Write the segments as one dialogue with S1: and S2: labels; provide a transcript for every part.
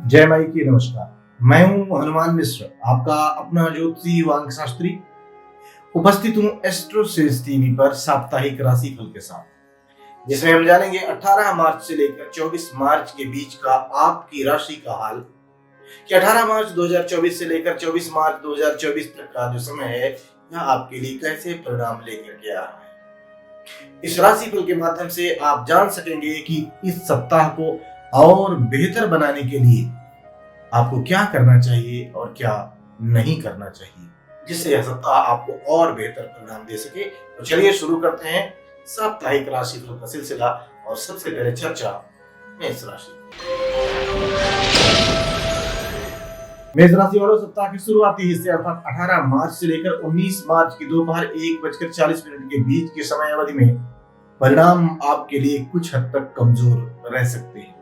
S1: जय माई की नमस्कार। मैं हूं हनुमान मिश्र, आपका अपना ज्योतिषी वांग शास्त्री। उपस्थित हूं एस्ट्रोसेंस टीवी पर साप्ताहिक राशिफल के साथ, जिसमें हम जानेंगे 18 मार्च से लेकर 24 मार्च के बीच का आपकी राशि का हाल कि 18 मार्च 2024 से लेकर 24 मार्च 2024 तक का जो समय है यह आपके लिए कैसे परिणाम लेकर के आ रहा है। इस राशिफल के माध्यम से आप जान सकेंगे कि इस सप्ताह को और बेहतर बनाने के लिए आपको क्या करना चाहिए और क्या नहीं करना चाहिए, जिससे यह सप्ताह आपको और बेहतर परिणाम दे सके। तो चलिए शुरू करते हैं साप्ताहिक राशिफल का सिलसिला। और सबसे पहले चर्चा मेष राशि। मेष राशि वालों, सप्ताह के शुरुआती हिस्से अर्थात 18 मार्च से लेकर 19 मार्च की दोपहर 1:40 के बीच के समय अवधि में परिणाम आपके लिए कुछ हद तक कमजोर रह सकते हैं।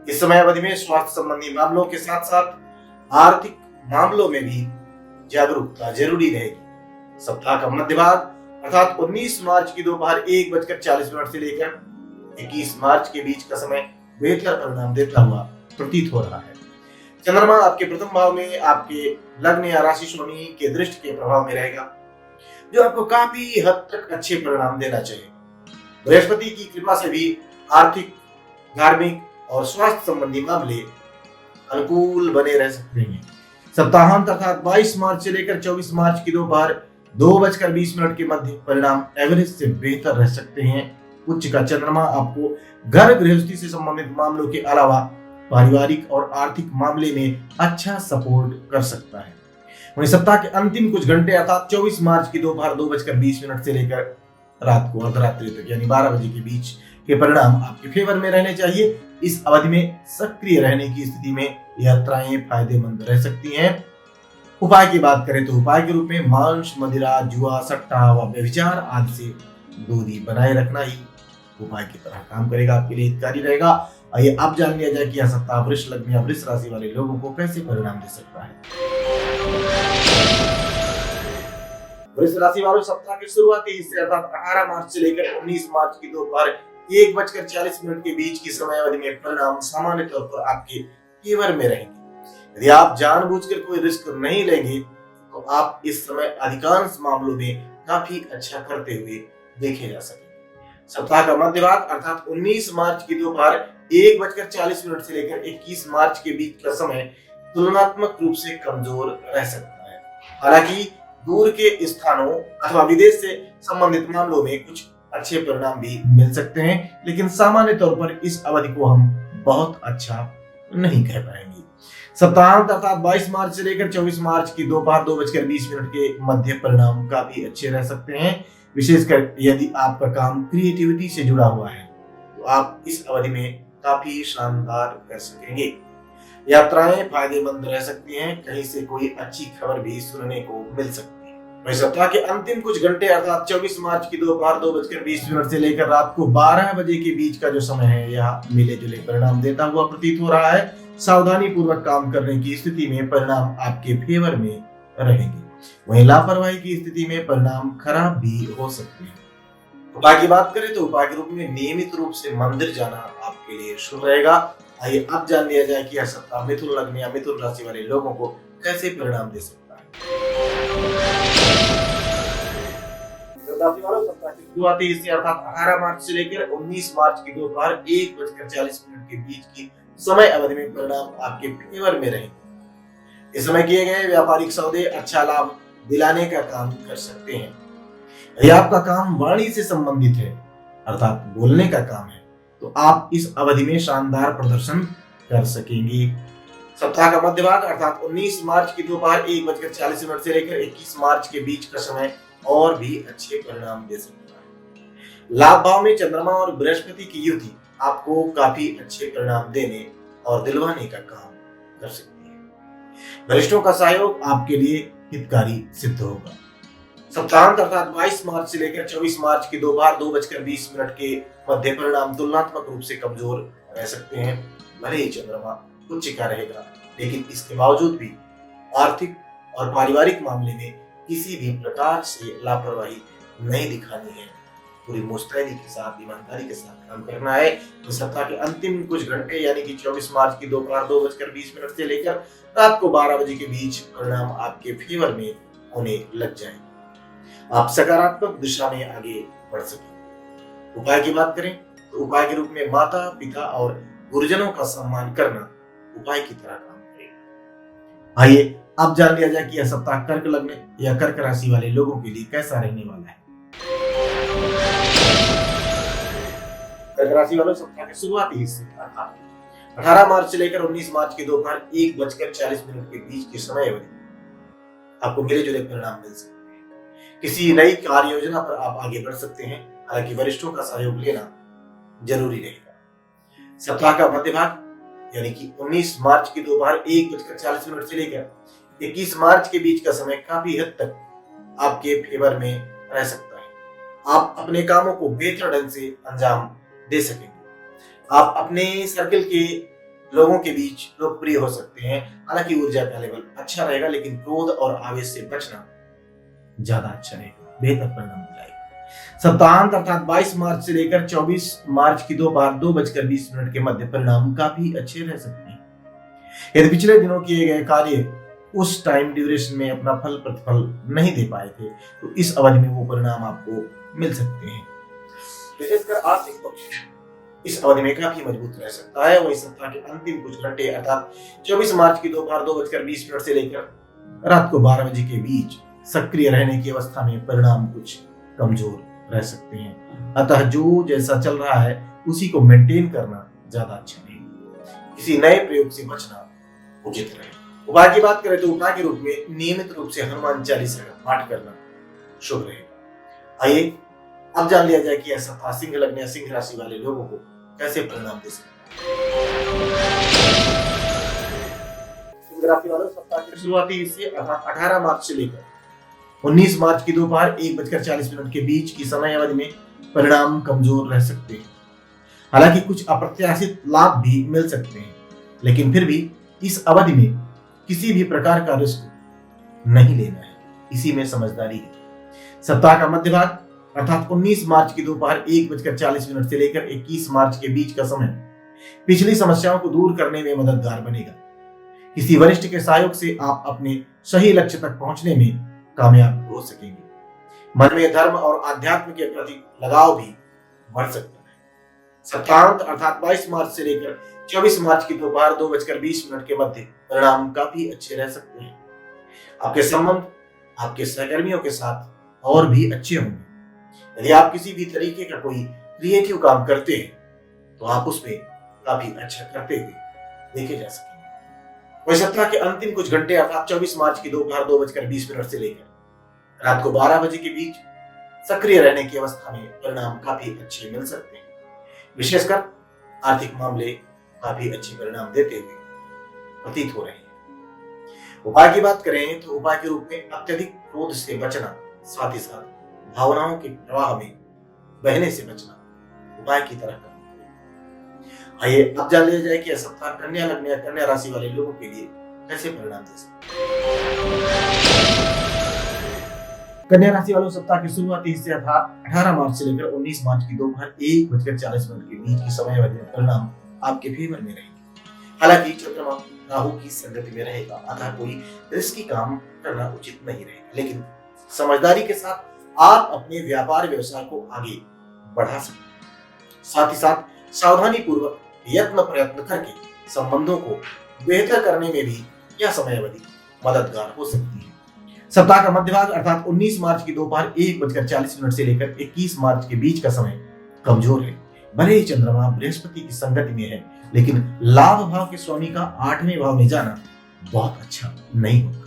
S1: इस समय अवधि में स्वास्थ्य संबंधी मामलों के साथ साथ आर्थिक मामलों में भी जागरूकता जरूरी रहेगी। सप्ताह का मध्य भाग अर्थात 19 मार्च की दोपहर 1:40 से लेकर 21 मार्च के बीच का समय बेहतर परिणाम देता हुआ प्रतीत हो रहा है। चंद्रमा आपके प्रथम भाव में आपके लग्न या राशि स्वामी के दृष्टि के प्रभाव में रहेगा, जो आपको काफी हद तक अच्छे परिणाम देना चाहिए। बृहस्पति की कृपा से भी आर्थिक, धार्मिक और स्वास्थ्य संबंधी मामले अनुकूल बने रह सकते हैं। सप्ताहांत अर्थात 22 मार्च से लेकर 24 मार्च की दोपहर 2:20 के मध्य परिणाम एवरेज से बेहतर रह सकते हैं। उच्च का चंद्रमा आपको घर गृहस्थी से संबंधित मामलों के अलावा पारिवारिक और आर्थिक मामले में अच्छा सपोर्ट कर सकता है। वहीं सप्ताह के अंतिम कुछ घंटे अर्थात 24 मार्च की दोपहर 2:20 से लेकर रात को अर्धरात्रि तक यानी 12 बजे के बीच के परिणाम आपके फेवर में रहने चाहिए। इस अवधि में सक्रिय रहने की स्थिति में यात्राएं फायदेमंद रह सकती हैं। उपाय की बात करें तो उपाय के रूप में मांस, मदिरा, जुआ, सट्टा व व्यभिचार आदि से दूरी बनाए रखना ही उपाय की तरह काम करेगा, आपके लिए हितकारी रहेगा। आइए अब जान लिया जाए कि यह सप्ताह वृष लग्न या वृष राशि वाले लोगों को कैसे परिणाम दे सकता है। वृष राशि वालों, सप्ताह के शुरुआती हिस्से अर्थात 18 मार्च से लेकर 19 मार्च की दोपहर 1:40 के बीच की समय अवधि में परिणाम सामान्य तौर पर आपके फेवर में रहेंगे। यदि आप जानबूझकर कोई रिस्क नहीं लेंगे तो आप इस समय अधिकांश मामलों में काफी अच्छा करते हुए देखे जा सकेंगे। सप्ताह का मध्य भाग अर्थात 19 मार्च की दोपहर 1:40 से लेकर 21 मार्च के बीच का समय तुलनात्मक रूप से कमजोर रह सकता है। हालांकि दूर के स्थानों अथवा विदेश से संबंधित मामलों में कुछ अच्छे परिणाम भी मिल सकते हैं, लेकिन सामान्य तौर पर इस अवधि को हम बहुत अच्छा नहीं कह पाएंगे। सप्ताहांत अर्थात 22 मार्च से लेकर 24 मार्च की दोपहर 2:20 के मध्य परिणाम काफी अच्छे रह सकते हैं। विशेषकर यदि आपका काम क्रिएटिविटी से जुड़ा हुआ है तो आप इस अवधि में काफी शानदार कर सकेंगे। यात्राएं फायदेमंद रह सकती हैं, कहीं से कोई अच्छी खबर भी सुनने को मिल सकती है। वही सप्ताह के अंतिम कुछ घंटे अर्थात 24 मार्च की दोपहर 2:20 से लेकर रात को 12 बजे के बीच का जो समय है यह मिले जुले परिणाम देता हुआ प्रतीत हो रहा है। सावधानी पूर्वक काम करने की स्थिति में परिणाम आपके फेवर में रहेंगे। वहीं लापरवाही की स्थिति में परिणाम खराब भी हो सकते हैं। उपाय की बात करें तो उपाय के रूप में नियमित रूप से मंदिर जाना आपके लिए शुभ रहेगा। आइए अब जान लिया जाए कि यह सप्ताह मिथुन लग्न या मिथुन राशि वाले लोगों को कैसे परिणाम दे सकता है। राशि वालों, सप्ताह की शुरुआती हिस्से अर्थात 18 मार्च से लेकर 19 मार्च की दोपहर 1:40 के बीच की समय अवधि में परिणाम आपके फेवर में रहेंगे। इस समय किए गए व्यापारिक सौदे अच्छा लाभ दिलाने का काम कर सकते हैं। यदि आपका काम वाणी से संबंधित है अर्थात बोलने का काम है तो आप इस अवधि में शानदार प्रदर्शन कर सकेंगे। सप्ताह का मध्य भाग अर्थात 19 मार्च की दोपहर 1:40 से लेकर 21 मार्च के बीच का समय और भी अच्छे परिणाम दे सकता है। लाभ भाव में चंद्रमा और बृहस्पति की युति आपको काफी अच्छे परिणाम देने और दिलवाने का काम कर सकती है। वरिष्ठों का सहयोग आपके लिए हितकारी सिद्ध होगा। सप्ताहांत अर्थात 22 मार्च से लेकर 24 मार्च की दोपहर 2:20 के मध्य परिणाम तुलनात्मक रूप से कमजोर रह सकते हैं। भले ही चंद्रमा उच्च का रहेगा, लेकिन इसके बावजूद भी आर्थिक और पारिवारिक मामले में किसी भी प्रकार से लापरवाही नहीं दिखानी है। पूरी मुस्तैदी के साथ, ईमानदारी के साथ काम करना है। तो सप्ताह के अंतिम कुछ घंटे यानी कि 24 मार्च की दोपहर 2:20 से लेकर रात को 12 बजे के बीच परिणाम आपके फेवर में होने लग जाए, आप सकारात्मक दिशा में आगे बढ़ सकें। उपाय की बात करें तो उपाय के रूप में माता पिता और गुरुजनों का सम्मान करना उपाय की तरह काम करेगा। आइए अब जान लिया जाए कि यह सप्ताह कर्क लग्न या कर्क राशि वाले लोगों के लिए कैसा रहने वाला है। कर्क राशि वालों, सप्ताह के शुरुआती हिस्से 18 मार्च से लेकर 19 मार्च के दोपहर 1:40 के बीच के समय अवधि आपको मिले जुले परिणाम मिल सकते हैं। किसी नई कार्य योजना पर आप आगे बढ़ सकते हैं, हालांकि वरिष्ठों का सहयोग लेना जरूरी रहेगा। सप्ताह का मध्य भाग यानी कि 19 मार्च की दोपहर 1:40 से लेकर 21 मार्च के बीच का समय काफी हद तक आपके फेवर में रह सकता है। आप अपने कामों को बेहतर ढंग से अंजाम दे सकेंगे। आप अपने सर्कल के लोगों के बीच लोकप्रिय हो सकते हैं, हालांकि ऊर्जा का लेवल अच्छा रहेगा, लेकिन क्रोध और आवेश से बचना ज्यादा अच्छा रहेगा, बेहतर परिणाम दिलाएगा। सप्ताहांत अर्थात 22 मार्च से लेकर 24 मार्च की दोपहर 2:20 के मध्य परिणाम काफी अच्छे रह सकते हैं। यदि पिछले दिनों किए गए कार्य उस टाइम ड्यूरेशन में अपना फल प्रतिफल नहीं दे पाए थे, तो इस अवधि में वो परिणाम आपको मिल सकते हैं। विशेषकर आर्थिक पक्ष इस अवधि में काफी मजबूत रह सकता है। वही सप्ताह के अंतिम कुछ घंटे अर्थात 24 मार्च की दोपहर 2:20 से लेकर रात को 12 बजे के बीच सक्रिय रहने की अवस्था में परिणाम कुछ कमजोर रह सकते हैं। अतः जो जैसा चल रहा है उसी को मेंटेन करना ज्यादा अच्छा रहेगा। किसी नए प्रयोग से बचना उचित रहे। उपाय की बात करें तो उपाय के रूप में नियमित रूप से हनुमान चालीसा का पाठ करना शुभ रहेगा। आइए अब जान लिया जाए कि यह सप्ताह सिंह लग्न या सिंह राशि वाले लोगों को कैसे परिणाम दे सकता है। सिंह राशि वालों, सप्ताह के शुरुआती हिस्से 18 मार्च से लेकर 19 मार्च की दोपहर 1:40 के बीच की समय अवधि में परिणाम कमजोर रह सकते हैं। हालांकि कुछ अप्रत्याशित लाभ भी मिल सकते हैं, लेकिन फिर भी इस अवधि में किसी भी प्रकार का रिस्क नहीं लेना है, इसी में समझदारी है। सप्ताह का मध्य भाग अर्थात 19 मार्च की दोपहर 1:40 से लेकर 21 मार्च के बीच का समय पिछली समस्याओं को दूर करने में मददगार बनेगा। किसी वरिष्ठ के सहयोग से आप अपने सही लक्ष्य तक पहुंचने में कामयाब हो सकेंगे। मन में धर्म और आध्यात्म के प्रति लगाव भी बढ़ सकता है। सप्ताहांत अर्थात 22 मार्च से लेकर 24 मार्च की दोपहर 2:20 के मध्य परिणाम काफी अच्छे रह सकते हैं। आपके संबंध आपके सहकर्मियों के साथ और भी अच्छे होंगे। यदि आप किसी भी तरीके का कोई क्रिएटिव काम करते हैं तो आप उसमें काफी अच्छा करते हुए देखे जा सकेंगे। वही सप्ताह के अंतिम कुछ घंटे अर्थात 24 मार्च की दोपहर 2:20 से लेकर रात को 12 बजे के बीच सक्रिय रहने की अवस्था में परिणाम काफी अच्छे मिल सकते हैं। विशेषकर आर्थिक मामले काफी अच्छे परिणाम देते हुए प्रतीत हो रहे हैं। उपाय की बात करें तो उपाय के रूप में अत्यधिक क्रोध से बचना, साथ ही साथ भावनाओं के प्रवाह में बहने से बचना उपाय की तरह करना। आइए अब जान लिया जाए कि यह सप्ताह कन्या लग्न या कन्या राशि वाले लोगों के लिए कैसे परिणाम दे सकता है। कन्या राशि वालों, सप्ताह की शुरुआती हिस्से अर्थात 18 मार्च से लेकर 19 मार्च की दोपहर 1:40 के बीच की समय अवधि में परिणाम आपके फेवर में रहेंगे। हालांकि चंद्रमा राहु की संगति में रहेगा, अतः कोई रिस्की काम करना उचित नहीं रहेगा, लेकिन समझदारी के साथ आप अपने व्यापार व्यवसाय को आगे बढ़ा सकते हैं। साथ ही साथ सावधानी पूर्वक यत्न प्रयत्न करके संबंधों को बेहतर करने में भी यह समय अवधि मददगार हो सकती है। सप्ताह का मध्य भाग अर्थात 19 मार्च की दोपहर 1:40 से लेकर 21 मार्च के बीच का समय कमजोर है। भले ही चंद्रमा बृहस्पति की संगति में है, लेकिन लाभ भाव के स्वामी का 8वें भाव में जाना बहुत अच्छा नहीं होगा।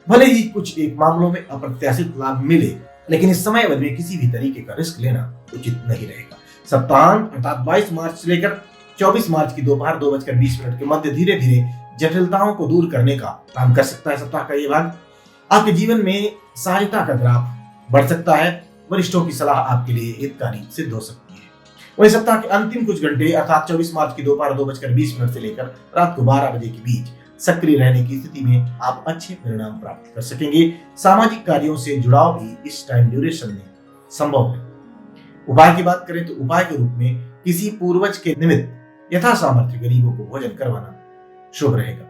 S1: भले ही कुछ एक मामलों में अप्रत्याशित लाभ मिले, लेकिन इस समय अवधि में किसी भी तरीके का रिस्क लेना उचित नहीं रहेगा। सप्ताहांत अर्थात 22 मार्च से लेकर 24 मार्च की दोपहर 2:20 के मध्य धीरे धीरे जटिलताओं को दूर करने का काम कर सकता है। सप्ताह का ये भाग आपके जीवन में सहायता का ग्राफ बढ़ सकता है। वरिष्ठों की सलाह आपके लिए हितकारी सिद्ध हो सकती है। वही सप्ताह के अंतिम कुछ घंटे अर्थात 24 मार्च की दोपहर 2:20 से लेकर रात को 12 बजे के बीच सक्रिय रहने की स्थिति में आप अच्छे परिणाम प्राप्त कर सकेंगे। सामाजिक कार्यों से जुड़ाव भी इस टाइम ड्यूरेशन में संभव है। उपाय की बात करें तो उपाय के रूप में किसी पूर्वज के निमित्त यथा सामर्थ्य गरीबों को भोजन करवाना शुभ रहेगा।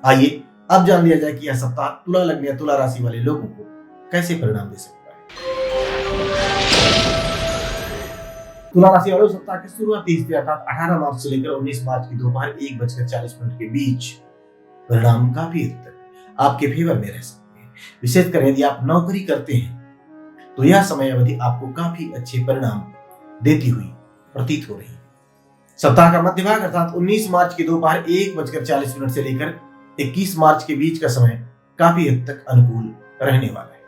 S1: आइए अब जान लिया जाए कि यह सप्ताह तुला लग्न या तुला राशि वाले लोगों को कैसे परिणाम दे सकता है। तुला राशि वालों, सप्ताह के शुरुआती हिस्से अर्थात 18 मार्च से लेकर 19 मार्च की दोपहर 1:40 के बीच परिणाम काफी हद तक आपके फेवर में रह सकते हैं। विशेषकर यदि आप नौकरी करते हैं तो यह समय अवधि आपको काफी अच्छे परिणाम देती हुई प्रतीत हो रही है। सप्ताह का मध्य भाग अर्थात 19 मार्च की दोपहर 1:40 से लेकर 21 मार्च के बीच का समय काफी हद तक अनुकूल रहने वाला है।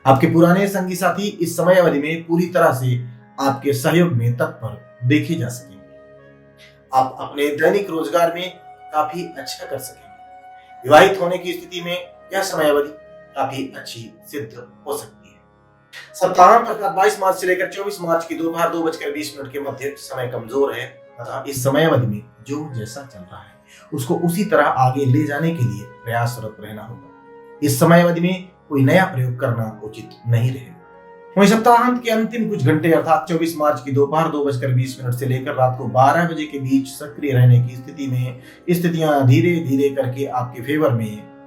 S1: आपके पुराने संगी साथी इस समय अवधि में पूरी तरह से आपके सहयोग में तत्पर देखे जा सकेंगे। आप अपने दैनिक रोजगार में काफी अच्छा कर सकेंगे। विवाहित होने की स्थिति में यह समय अवधि काफी अच्छी सिद्ध हो सकती है। सप्ताहांत अर्थात 22 मार्च से लेकर 24 मार्च की दोपहर 2:20 के मध्य समय कमजोर है तथा इस समय अवधि में जो जैसा चल रहा है उसको उसी तरह आगे ले जाने के लिए प्रयासरत रहना होगा। इस समय अवधि में कोई नया प्रयोग करना उचित नहीं रहेगा। वहीं सप्ताहांत के अंतिम कुछ घंटे अर्थात 24 मार्च की दोपहर 2:20 से लेकर रात को 12 बजे के बीच सक्रिय रहने की स्थिति में स्थितियां धीरे धीरे करके आपके फेवर में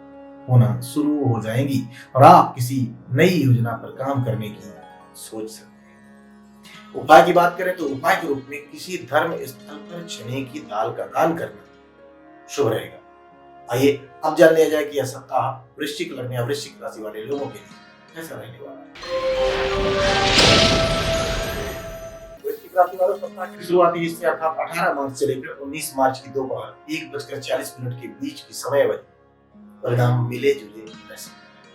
S1: होना शुरू हो जाएंगी और आप किसी नई योजना पर काम करने की सोच सकते हैं। उपाय की बात करें तो उपाय के रूप में किसी धर्म स्थल पर चने की दाल का दान करना शुभ रहेगा। आइए अब जान लिया जाए कि यह सप्ताह वृश्चिक लग्न या वृश्चिक राशि वाले लोगों के लिए कैसा रहने वाला है। वृश्चिक राशि वालों, सप्ताह की शुरुआती हिस्से अर्थात 18 मार्च से लेकर 19 मार्च की दोपहर 1:40 के बीच की समय अवधि परिणाम मिले जुले रह सकते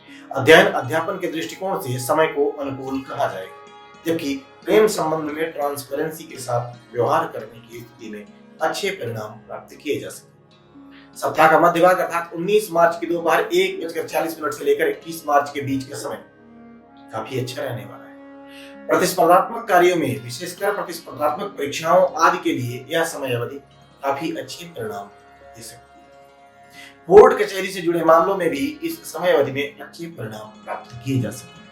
S1: हैं। अध्ययन अध्यापन के दृष्टिकोण से समय को अनुकूल कहा जाएगा, जबकि प्रेम संबंध में ट्रांसपेरेंसी के साथ व्यवहार करने की स्थिति में अच्छे परिणाम प्राप्त किए जा सकते। सप्ताह का मध्य भाग अर्थात 19 मार्च की दोपहर 1:40 से लेकर 21 मार्च के बीच का समय काफी अच्छा रहने वाला है। प्रतिस्पर्धात्मक कार्यों में विशेषकर प्रतिस्पर्धात्मक परीक्षाओं आदि के लिए यह समय अवधि काफी अच्छे परिणाम दे सकती है। कोर्ट कचहरी से जुड़े मामलों में भी इस समय अवधि में अच्छे परिणाम प्राप्त किए जा सकते हैं।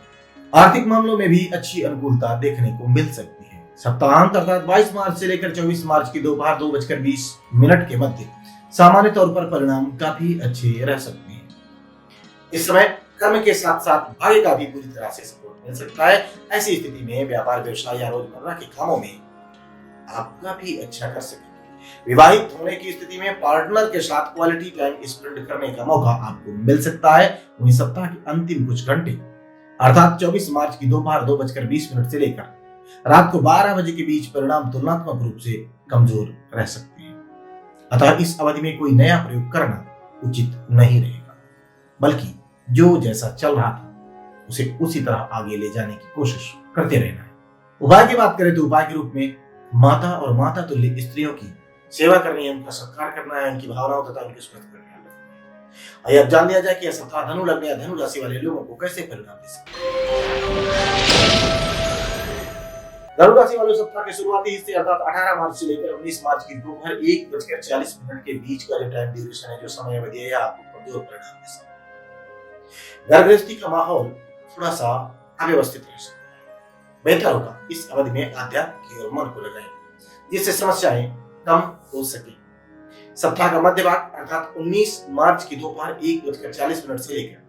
S1: आर्थिक मामलों में भी अच्छी अनुकूलता देखने को मिल सकती है। सप्ताहांत अर्थात 22 मार्च से लेकर 24 मार्च की दोपहर 2:20 के मध्य सामान्य तौर पर परिणाम काफी अच्छे रह सकते हैं। इस समय कर्म के साथ साथ भाग्य का भी पूरी तरह से सपोर्ट मिल सकता है। ऐसी स्थिति में व्यापार व्यवसाय या रोजमर्रा के कामों में आप काफी अच्छा कर सकेंगे। विवाहित होने की स्थिति में पार्टनर के साथ क्वालिटी टाइम स्पेंड करने का मौका आपको मिल सकता है। वहीं सप्ताह के अंतिम कुछ घंटे अर्थात 24 मार्च की दोपहर 2:20 से लेकर रात को 12 बजे के बीच परिणाम तुलनात्मक रूप से कमजोर रह सकते हैं। अतः इस अवधि में कोई नया प्रयोग करना उचित नहीं रहेगा, बल्कि जो जैसा चल रहा था उसे उसी तरह आगे ले जाने की कोशिश करते रहना है। उपाय की बात करें तो उपाय के रूप में माता और माता तुल्य स्त्रियों की सेवा करनी है, उनका सत्कार करना है, उनकी भावनाओं तथा उनके स्वास्थ्य का ख्याल रखना है। आइए अब जान लिया जाए कि यह सप्ताह धनु लग्न या धनु राशि वाले लोगों को कैसे परिणाम दे सकता है। धनु राशि वालों, सप्ताह के शुरुआती हिस्से अर्थात 18 मार्च से लेकर 19 मार्च की दोपहर 1:40 के बीच का जो टाइम ड्यूरेशन है, जो समय अवधि है, आपको कमजोर परिणाम दे सकता है। घर गृहस्थी का माहौल थोड़ा सा अव्यवस्थित रह सकता है। बेहतर होगा इस अवधि में आध्यात्म की ओर मन को लगाएं, जिससे समस्याएं कम हो सके। सप्ताह का मध्य भाग अर्थात 19 मार्च की दोपहर 1:40 से लेकर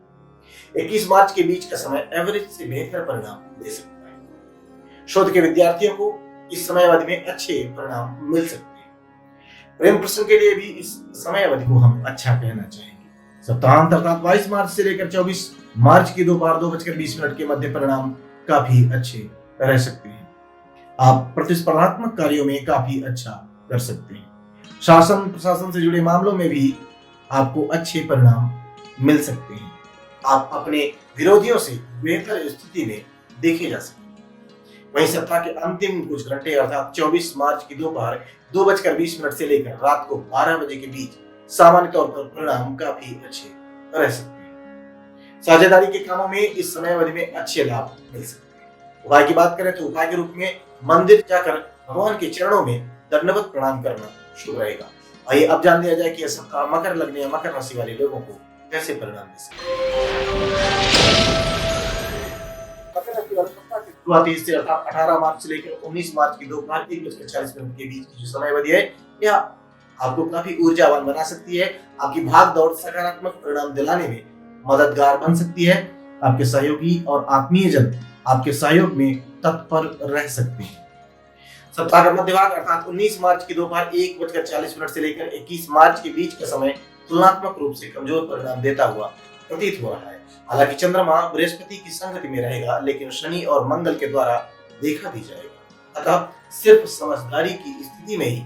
S1: 21 मार्च के बीच का समय एवरेज से बेहतर परिणाम दे सकता है। शोध के विद्यार्थियों को इस समय अवधि में अच्छे परिणाम मिल सकते हैं। प्रेम प्रसंग के लिए भी इस समय अवधि को हम अच्छा कहना चाहेंगे। सप्ताहांत अर्थात 22 मार्च से लेकर 24 मार्च की दोपहर 2:20 के मध्य परिणाम काफी अच्छे रह सकते हैं। आप प्रतिस्पर्धात्मक कार्यों में काफी अच्छा कर सकते हैं। शासन प्रशासन से जुड़े मामलों में भी आपको अच्छे परिणाम मिल सकते हैं। आप अपने विरोधियों से बेहतर स्थिति में देखे जा सकते हैं। वहीं सप्ताह के अंतिम कुछ घंटे अर्थात 24 मार्च की दोपहर 2:20 से लेकर रात को 12 बजे के बीच सामान्य तौर पर परिणाम काफी अच्छे रह सकते हैं। साझेदारी के कामों में इस समय अवधि में अच्छे लाभ मिल सकते हैं। उपाय की बात करें तो उपाय के रूप में मंदिर जाकर भगवान के चरणों में दंडवत प्रणाम करना शुभ रहेगा। आइए अब जान लिया जाए कि यह सप्ताह मकर लग्न या मकर राशि वाले लोगों को कैसे परिणाम दे सकते हैं। मकर राशि वाले सप्ताह के शुरुआती हिस्से अर्थात 18 मार्च से लेकर 19 मार्च की दोपहर 1:40 के बीच की जो समय अवधि है, यह आपको काफी ऊर्जावान बना सकती है। आपकी भाग दौड़ सकारात्मक परिणाम दिलाने में मददगार बन सकती है। आपके सहयोगी और आत्मीय जन आपके सहयोग में तत्पर रह सकते हैं। सप्ताह का मध्य भाग अर्थात 19 मार्च की दोपहर 1:40 से लेकर 21 मार्च के बीच का समय तुलनात्मक रूप से कमजोर परिणाम देता हुआ प्रतीत हो रहा है। हालांकि चंद्रमा बृहस्पति की संगति में रहेगा, लेकिन शनि और मंगल के द्वारा देखा भी जाएगा। अतः सिर्फ समझदारी की स्थिति में ही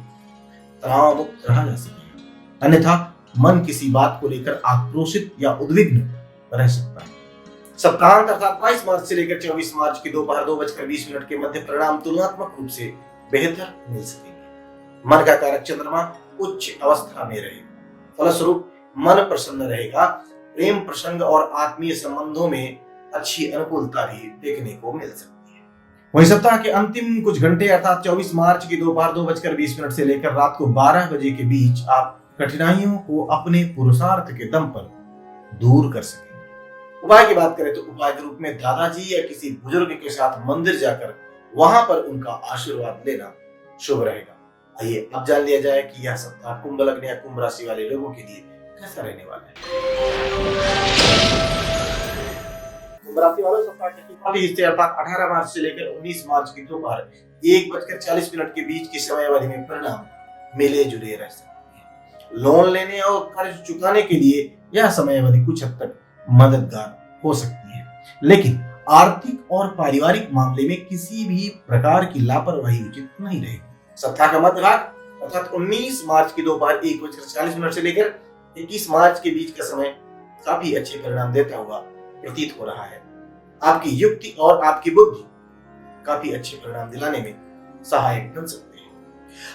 S1: तनाव मुक्त रहा जा सकेगा, अन्यथा मन किसी बात को लेकर आक्रोशित या उद्विग्न रह सकता है। सप्ताहांत अर्थात 22 मार्च से लेकर 24 मार्च की दोपहर 2:20 के मध्य परिणाम तुलनात्मक रूप से बेहतर मिल सकेंगे। मन का कारक चंद्रमा उच्च अवस्था में रहेगा, फलस्वरूप मन प्रसन्न रहेगा। प्रेम प्रसंग और आत्मीय संबंधों में अच्छी अनुकूलता भी देखने को मिल सकती है। वहीं सप्ताह के अंतिम कुछ घंटे अर्थात 24 मार्च की दोपहर 2:20 से लेकर रात को 12 बजे के बीच आप कठिनाइयों को अपने पुरुषार्थ के दम पर दूर कर सकेंगे। उपाय की बात करें तो उपाय के रूप में दादाजी या किसी बुजुर्ग के साथ मंदिर जाकर वहां पर उनका आशीर्वाद लेना शुभ रहेगा। आइए अब जान लिया जाए कि यह सप्ताह कुंभ लग्न या कुंभ राशि वाले लोगों के लिए कैसा रहने वाला है। कुंभ राशि वालों सप्ताह के शुरुआती हिस्से अर्थात 18 मार्च से लेकर 19 मार्च की दोपहर 1:40 के बीच की समय अवधि में परिणाम मिले जुले रह सकते हैं। लोन लेने और कर्ज चुकाने के लिए यह समय अवधि कुछ हद तक मददगार हो सकती है, लेकिन आर्थिक और पारिवारिक मामले में किसी भी प्रकार की लापरवाही उचित नहीं रहेगी। सप्ताह का मध्य भाग अर्थात 19 मार्च की दोपहर 1:40 से लेकर 21 मार्च के बीच का समय काफी अच्छे परिणाम देता हुआ प्रतीत हो रहा है। आपकी युक्ति और आपकी बुद्धि काफी अच्छे परिणाम दिलाने में सहायक बन सकते हैं।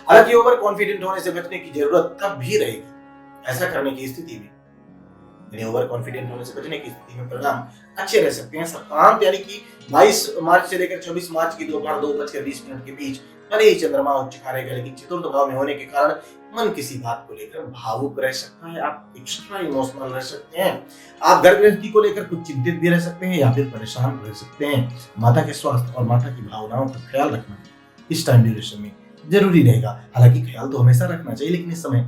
S1: हालांकि ओवर कॉन्फिडेंट होने से बचने की जरूरत तब भी रहेगी। ऐसा करने की स्थिति में ओवर कॉन्फिडेंट होने से बचने की स्थिति में परिणाम अच्छे रह सकते हैं। सप्ताहांत यानी कि 22 मार्च से लेकर 24 मार्च की दोपहर 2:20 के बीच भले ही चंद्रमा उच्च रहेगा, लेकिन चतुर्थ भाव में होने के कारण मन किसी बात को लेकर भावुक रह सकता है। आप एक्स्ट्रा इमोशनल रह सकते हैं। आप घर गृहस्थी को लेकर कुछ चिंतित भी रह सकते हैं या फिर परेशान रह सकते हैं। माता के स्वास्थ्य और माता की भावनाओं का ख्याल रखना इस टाइम ड्यूरेशन में जरूरी रहेगा। हालांकि ख्याल तो हमेशा रखना चाहिए, लेकिन इस समय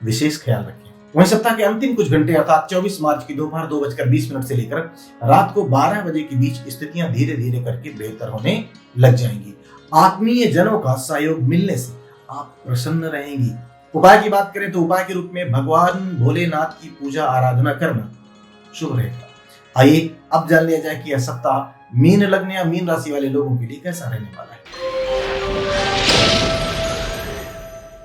S1: विशेष ख्याल रखें। वहीं सप्ताह के अंतिम कुछ घंटे अर्थात 24 मार्च की दोपहर 2:20 से लेकर रात को 12 बजे के बीच स्थितियां धीरे धीरे करके बेहतर होने लग जाएंगी। आत्मीय जनों का सहयोग मिलने से आप प्रसन्न रहेंगी। उपाय की बात करें तो उपाय के रूप में भगवान भोलेनाथ की पूजा आराधना करना शुभ रहेगा। आइए अब जान लिया जाए कि यह सप्ताह मीन लग्न या मीन राशि वाले लोगों के लिए कैसा रहने वाला है।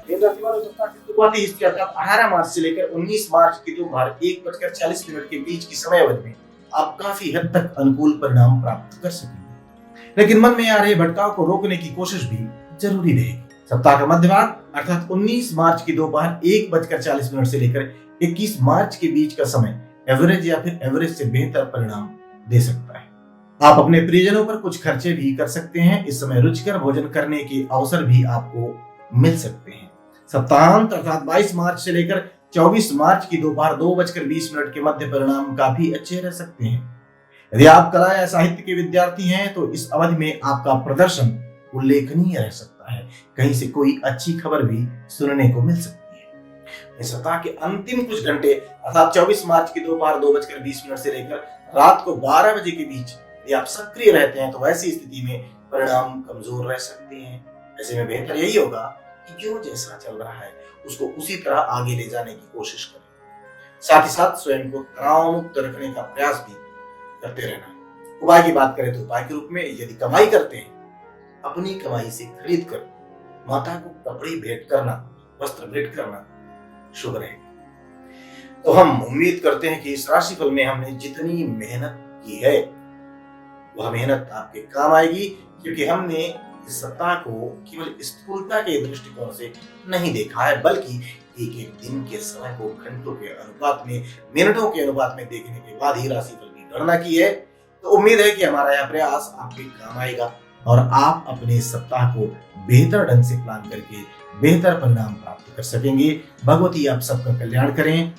S1: मीन राशि वालों सप्ताह की शुरुआती हिस्से अर्थात 18 मार्च से लेकर 19 मार्च की दोपहर 1:40 के बीच की समय अवधि में आप काफी हद तक अनुकूल परिणाम प्राप्त कर सकेंगे, लेकिन मन में आ रहे भटकाव को रोकने की कोशिश भी जरूरी रहेगी। सप्ताह का मध्य भाग अर्थात 19 मार्च की दोपहर 1:40 से लेकर 21 मार्च के बीच का समय एवरेज या फिर एवरेज से बेहतर परिणाम दे सकता है। आप अपने प्रियजनों पर कुछ खर्चे भी कर सकते हैं। इस समय रुचिकर भोजन करने के अवसर भी आपको मिल सकते हैं। सप्ताहांत अर्थात 22 मार्च से लेकर 24 मार्च की दोपहर 2:20 के मध्य परिणाम काफी अच्छे रह सकते हैं। यदि आप कला या साहित्य के विद्यार्थी हैं तो इस अवधि में आपका प्रदर्शन उल्लेखनीय रह सकता है। कहीं से कोई अच्छी खबर भी सुनने को मिल सकती है। इस सप्ताह के अंतिम कुछ घंटे अर्थात 24 मार्च की दोपहर 2:20 से लेकर रात को 12 बजे के बीच यदि आप सक्रिय रहते हैं तो ऐसी स्थिति में परिणाम कमजोर रह सकते हैं। ऐसे में बेहतर यही होगा कि जो जैसा चल रहा है उसको उसी तरह आगे ले जाने की कोशिश करें। साथ ही साथ स्वयं को तनाव मुक्त रखने का प्रयास भी करते रहना। उपाय की बात करें तो उपाय के रूप में यदि कमाई करते हैं, अपनी कमाई से खरीद कर माता को कपड़े भेंट करना, वस्त्र भेंट करना शुभ रहेगा। तो हम उम्मीद करते हैं कि इस राशिफल में हमने जितनी मेहनत की है वह मेहनत आपके काम आएगी, क्योंकि हमने इस सप्ताह को केवल स्थूलता के दृष्टिकोण से नहीं देखा है, बल्कि एक एक दिन के समय को घंटों के अनुपात में, मिनटों के अनुपात में देखने के बाद ही राशिफल की गणना की है। तो उम्मीद है कि हमारा यह प्रयास आपके काम आएगा और आप अपने सप्ताह को बेहतर ढंग से प्लान करके बेहतर परिणाम प्राप्त कर सकेंगे। भगवती आप सबका कल्याण करें।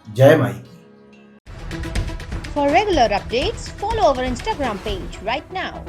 S1: जय माई।
S2: For regular updates, follow our Instagram page right now.